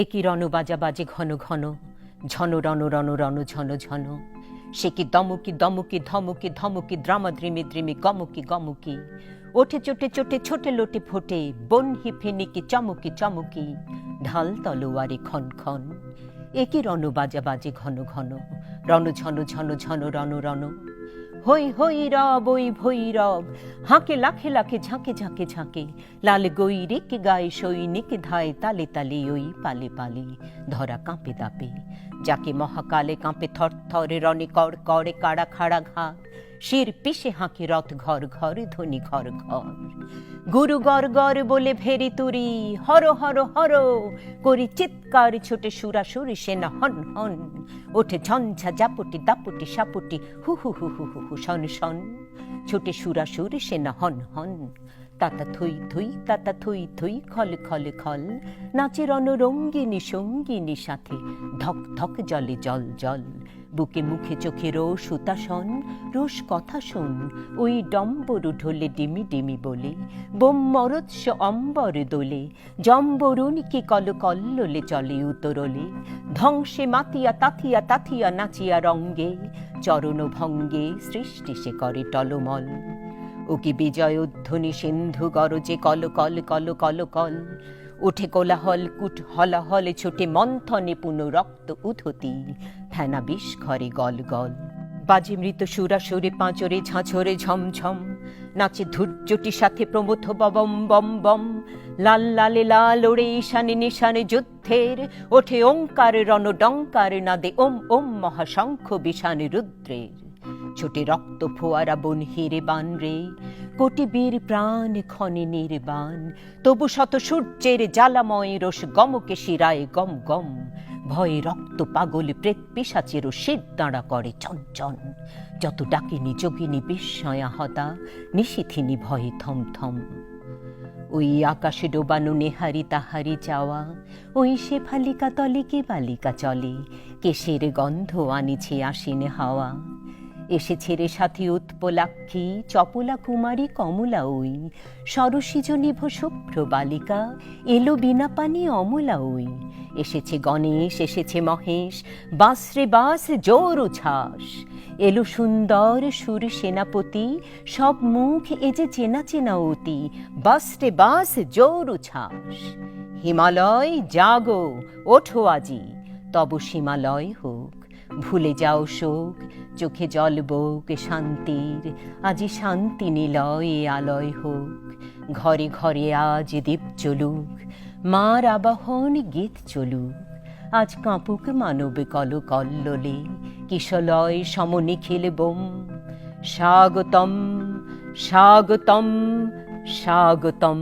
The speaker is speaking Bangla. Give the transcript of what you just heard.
একই রণবাজা বাজে ঘন ঘন, ঝন রণ রণ রণ ঝন ঝন। সে কি দমকি দমকি ধমকি ধমকি দ্রামা দ্রিমি দ্রিমি গমকি গমকি। ওঠে চোটে চোটে ছোটে লোটে ফোটে, বনহি ফেনিকি চমকি চমকি। ঢাল তলোয়ারে খন খন। একই রণবাজা বাজে ঘন ঘন, রণ ঝন ঝন ঝন রণ রণ। হই হই রব ওই ভৈরব, হাঁকে লাখে লাখে ঝাঁকে ঝাঁকে ঝাঁকে। লাল গৈরিক গায়ে সৈনিক ধায় তালে তালে ওই পালে পালে। ধরা কাঁপে দাপে, যাকে মহাকালে কাঁপে থর থরে রণে কর করে কাড়া খাড়া ঘা। শির পিষে হাঁকে রথ ঘর ঘর ধ্বনি ঘর ঘর। গুরু গর গর বলে ভেরি তুরি, হর হর হর করি চিৎকার ছোটে সুরাসুরি সেনা হন হন। ওঠে ঝঞ্ঝা জাপটি দাপটি সাপটি হু হু হু হু হু হু শন শন। ছোটে সুরাসুরি সেনা হন হন। তাতা থুই থুই তাতা থুই থুই খল খল খল। নাচে রণরঙ্গিনী সঙ্গিনী সাথে, ধক ধক জলে জল জল। বুকে মুখে চোখে রোষ হুতাশন, রোষ কথা শোন ওই ডম্বরু ঢোলে ডিমি ডিমি বলে। বোম মরৎস অম্বর দোলে, জম্বরুণিকে কল কল্লোলে চলে উতরলে। ধ্বংসে মাতিয়া তাথিয়া তাথিয়া নাচিয়া রঙ্গে, চরণ ভঙ্গে সৃষ্টি সে করে টলমল। ও কি বিজয়োধ্বনি সিন্ধু গরজে কল কল কল কল কল। ওঠে কোলাহল কুট হলাহলে ছোটে মন্থনে পুনঃ রক্ত উথতি, ফেনা বিষ ঘরে গল গল। বাজে মৃত সুরাসুরে পাঁচরে ঝাঁঝরে ঝমঝম, নাচে ধূর্যটি সাথে প্রমথ ববম বম বম। লাল লালে লাল ওড়ে ঈশানে নিশানে যুদ্ধের, ওঠে ওঙ্কার রণডঙ্কার নাদে ওম ওম মহাশঙ্খ বিষানে রুদ্রের। ছোটে রক্ত ফোয়ারা বন হিরে বান রে, কোটি বীর প্রাণ ক্ষণে নির্বাণ। তবু শত সূর্যের জ্বালাময় রোষ গমকে শিরায় গম গম। ভয়ে রক্ত পাগল প্রেত পিশাচের শির দাঁড়া করে চঞ্চন। যত ডাকিনী যোগিনী বিস্ময়া হতা, নিশিথিনী ভয়ে থম থম। ওই আকাশে ডোবানো নেহারি তাহারি চাওয়া, ওই শেফালিকা তলে কে বালিকা চলে। কেশের গন্ধ আনিছে আশ্বিনে হাওয়া। এসেছে রে সাথী উৎপলাক্ষী, চপলা কুমারী কমলা ওই। সরসিজ নিভ শুভ্র বালিকা, এলো বিনা পানি অমলা ওই। এসেছে গণেশ এসেছে মহেশ, বাস রে বাস জোর উচ্ছ্বাস। এলো সুন্দর সুর সেনাপতি, সব মুখ এ যে চেনা চেনা অতি। বাস রে বাস জোর উচ্ছ্বাস। হিমালয় জাগো ওঠো আজি, তব সীমালয় হোক। ভুলে যাও শোক, চোখে জল বোক শান্তির। আজি শান্তি নিলয় আলয় হোক। ঘরে ঘরে আজ দীপ চলুক, মার আবাহন গীত চলুক। আজ কাঁপুক মানব কল কল্লোলে, কিশলয় সম নিখিল বোম। স্বাগতম স্বাগতম স্বাগতম।